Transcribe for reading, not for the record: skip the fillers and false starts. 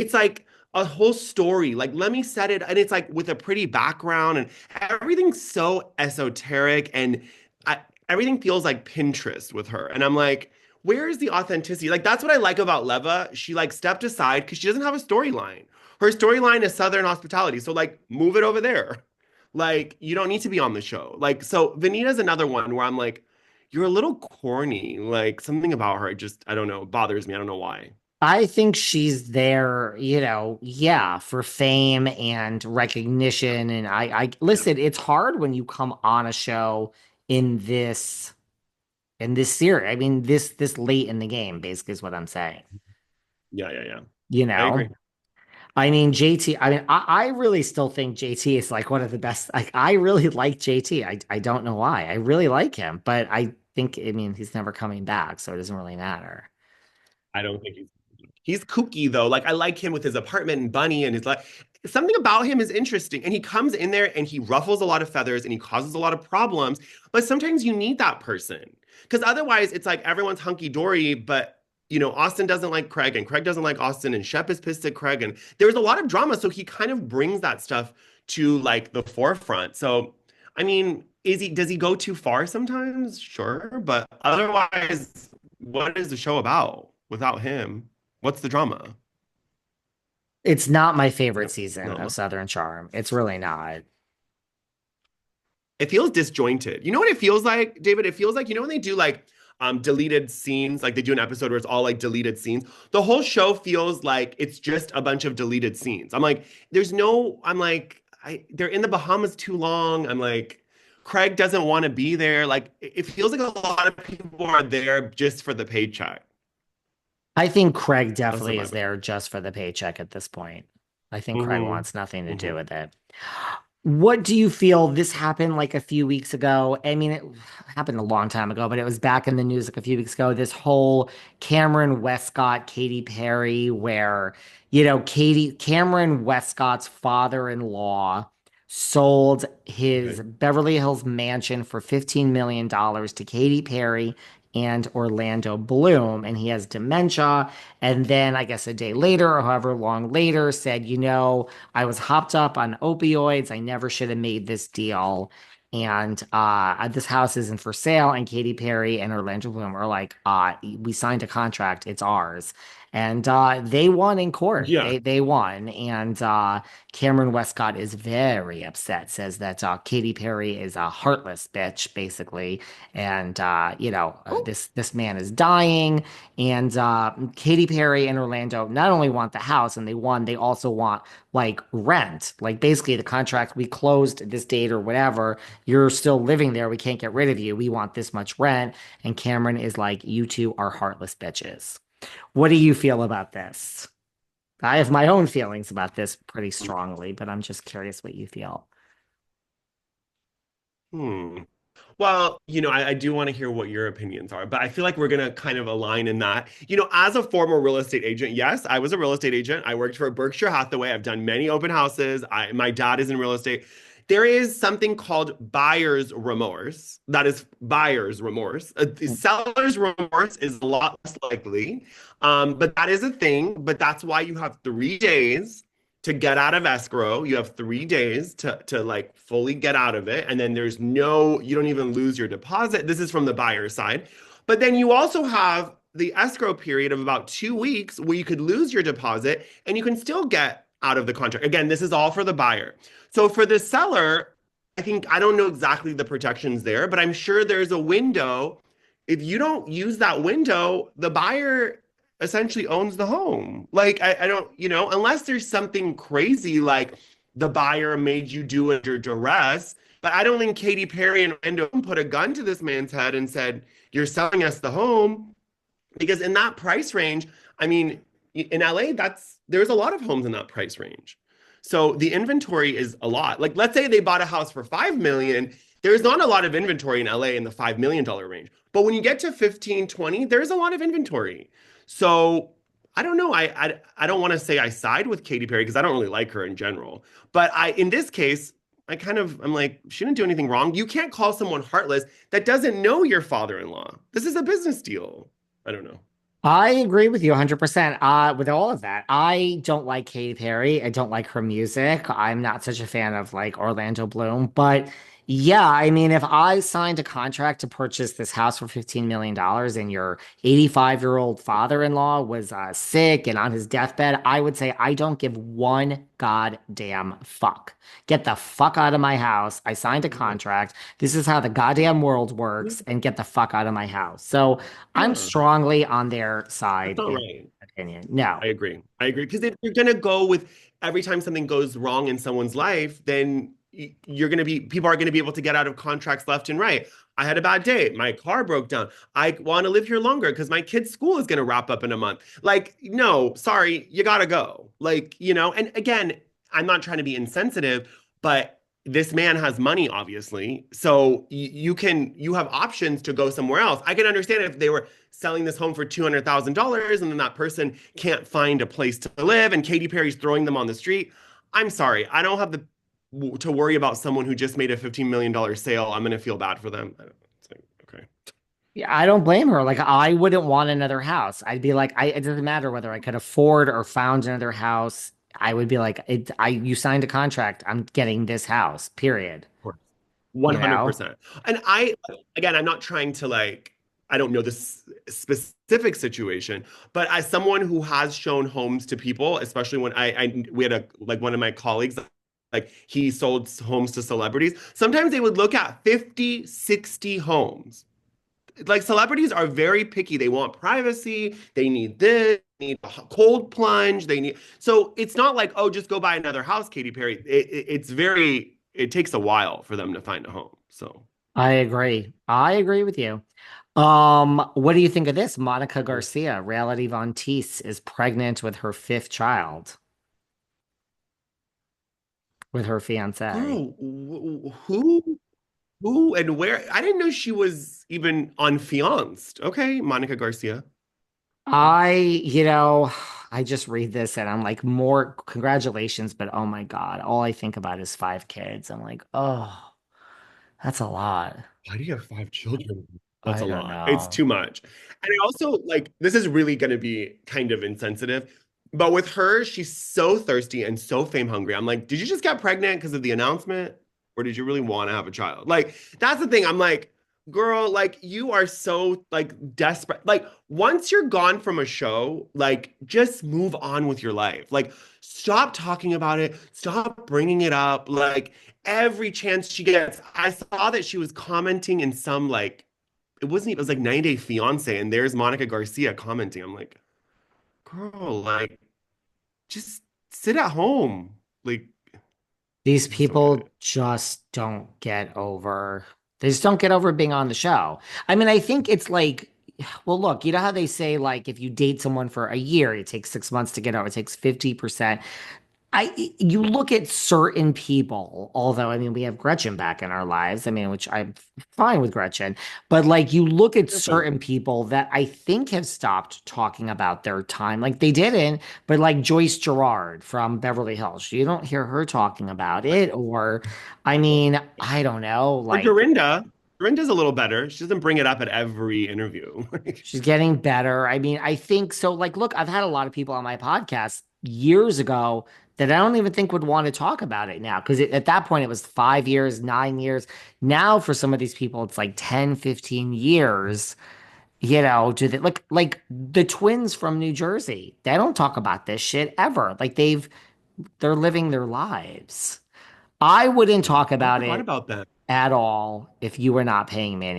it's like a whole story. Like, let me set it, and it's like with a pretty background, and everything's so esoteric, and I, everything feels like Pinterest with her. And I'm like, where is the authenticity? Like, that's what I like about Leva. She like stepped aside because she doesn't have a storyline. Her storyline is Southern hospitality. So like, move it over there. Like, you don't need to be on the show. Like, so Vanita's another one where I'm like, you're a little corny. Like, something about her just, I don't know, bothers me. I don't know why. I think she's there, yeah, for fame and recognition. And I Yeah. listen, it's hard when you come on a show in this series. I mean, this late in the game, basically is what I'm saying. Yeah, yeah, yeah. You I agree. know? I mean, JT, I mean, I really still think JT is like one of the best. Like, I really like JT. I don't know why. I really like him, but I think, I mean, he's never coming back, so it doesn't really matter. I don't think he's kooky though. Like I like him with his apartment and Bunny and his like something about him is interesting. And he comes in there and he ruffles a lot of feathers and he causes a lot of problems. But sometimes you need that person. Because otherwise it's like everyone's hunky-dory, but Austin doesn't like Craig and Craig doesn't like Austin and Shep is pissed at Craig. And there's a lot of drama. So he kind of brings that stuff to like the forefront. So I mean, does he go too far sometimes? Sure. But otherwise, what is the show about without him? What's the drama? It's not my favorite No, season of no. Southern Charm. It's really not. It feels disjointed. You know what it feels like, David? It feels like, when they do like deleted scenes, like they do an episode where it's all like deleted scenes. The whole show feels like it's just a bunch of deleted scenes. I'm like, I'm like, they're in the Bahamas too long. I'm like, Craig doesn't want to be there. Like, it feels like a lot of people are there just for the paycheck. I think Craig That's the definitely is vibe. there just for the paycheck at this point. I think Craig Mm-hmm. wants nothing to do Mm-hmm. with it. What do you feel this happened like a few weeks ago? I mean, it happened a long time ago, but it was back in the news like a few weeks ago. This whole Cameron Westcott, Katy Perry, where, Cameron Westcott's father-in-law sold his Okay. Beverly Hills mansion for $15 million to Katy Perry and Orlando Bloom, and he has dementia. And then I guess a day later, or however long later, said, I was hopped up on opioids. I never should have made this deal. And this house isn't for sale. And Katy Perry and Orlando Bloom are like, we signed a contract. It's ours. And they won in court. Yeah. They won. And Cameron Westcott is very upset, says that Katy Perry is a heartless bitch, basically. And Oh, this man is dying. And Katy Perry and Orlando not only want the house and they won, they also want like rent. Like basically the contract, we closed this date or whatever. You're still living there. We can't get rid of you. We want this much rent. And Cameron is like, you two are heartless bitches. What do you feel about this? I have my own feelings about this pretty strongly, but I'm just curious what you feel. hmm. Well, I do want to hear what your opinions are, but I feel like we're going to kind of align in that. As a former real estate agent, yes, I was a real estate agent. I worked for Berkshire Hathaway. I've done many open houses. My dad is in real estate. There is something called buyer's remorse. That is buyer's remorse. The seller's remorse is a lot less likely, but that is a thing. But that's why you have 3 days to get out of escrow. You have 3 days to like fully get out of it. And then you don't even lose your deposit. This is from the buyer side. But then you also have the escrow period of about 2 weeks where you could lose your deposit and you can still get out of the contract. Again, this is all for the buyer. So for the seller, I don't know exactly the protections there, but I'm sure there's a window. If you don't use that window, the buyer essentially owns the home. Like I don't, unless there's something crazy like the buyer made you do it under duress. But I don't think Katy Perry and Orlando put a gun to this man's head and said, "You're selling us the home." Because in that price range, I mean, in LA, there's a lot of homes in that price range. So the inventory is a lot. Like let's say they bought a house for 5 million, there's not a lot of inventory in LA in the $5 million range. But when you get to 15, 20, there's a lot of inventory. So I don't know. I don't want to say I side with Katy Perry because I don't really like her in general. But in this case, I'm like, she didn't do anything wrong. You can't call someone heartless that doesn't know your father-in-law. This is a business deal. I don't know. I agree with you 100%. With all of that, I don't like Katy Perry. I don't like her music. I'm not such a fan of like Orlando Bloom. But yeah, I mean, if I signed a contract to purchase this house for $15 million dollars and your 85-year-old father-in-law was sick and on his deathbed, I would say I don't give one goddamn fuck. Get the fuck out of my house. I signed a contract. This is how the goddamn world works, and get the fuck out of my house. So I'm Yeah, strongly on their that's side not in right. my opinion. No. I agree. I agree. Because if you're gonna go with every time something goes wrong in someone's life, then you're gonna be people are gonna be able to get out of contracts left and right. I had a bad day. My car broke down. I want to live here longer because my kid's school is gonna wrap up in a month. Like, no, sorry, you gotta go. Like, and again, I'm not trying to be insensitive, but this man has money, obviously. So you have options to go somewhere else. I can understand if they were selling this home for $200,000 and then that person can't find a place to live and Katy Perry's throwing them on the street. I'm sorry. I don't have the to worry about someone who just made a $15 million sale. I'm going to feel bad for them. It's like, okay. Yeah, I don't blame her. Like I wouldn't want another house. I'd be like, it doesn't matter whether I could afford or found another house. I would be like, you signed a contract. I'm getting this house, period. Of course. You know? 100%. And again, I'm not trying to I don't know this specific situation, but as someone who has shown homes to people, especially when we had one of my colleagues, like he sold homes to celebrities. Sometimes they would look at 50, 60 homes. Like celebrities are very picky. They want privacy. They need this, they need a cold plunge. So it's not like, oh, just go buy another house, Katy Perry. It takes a while for them to find a home. So I agree. I agree with you. What do you think of this? Monica Garcia, Reality Von Teese, is pregnant with her fifth child with her fiance. girl, who and where? I didn't know she was even unfianced. Okay, Monica Garcia. I just read this and I'm like, more congratulations, but oh my God, all I think about is five kids. I'm like, oh, that's a lot. Why do you have five children? That's I a don't lot. It's know. too much. And I also this is really going to be kind of insensitive, but with her, she's so thirsty and so fame hungry. I'm like, did you just get pregnant because of the announcement? Or did you really want to have a child? Like, that's the thing. I'm like, girl, like you are so desperate. Like, once you're gone from a show, like just move on with your life. Like, stop talking about it. Stop bringing it up. Like, every chance she gets. I saw that she was commenting in some it was like 90 Day Fiance, and there's Monica Garcia commenting. I'm like, girl, like just sit at home. Like, These I just don't get people it. just don't get over, they just don't get over being on the show. I mean, I think it's like, well, look, you know how they say, like, if you date someone for a year, it takes 6 months to get over, it takes 50%. You Yeah. look at certain people, although I mean we have Gretchen back in our lives. I mean, which I'm fine with Gretchen, but like you look at You're fine. certain people that I think have stopped talking about their time. Like they didn't, but like Joyce Gerard from Beverly Hills, you don't hear her talking about Right. it. Or, I mean, I don't know, Or like Dorinda. Dorinda's a little better. She doesn't bring it up at every interview. she's getting better. I mean, I think so. Like, look, I've had a lot of people on my podcast years ago that I don't even think would want to talk about it now. Because at that point, it was 5 years, 9 years. Now, for some of these people, it's like 10, 15 years. Do they like the twins from New Jersey? They don't talk about this shit ever. Like they're living their lives. I wouldn't Yeah. talk I about forgot it about that. at all if you were not paying me any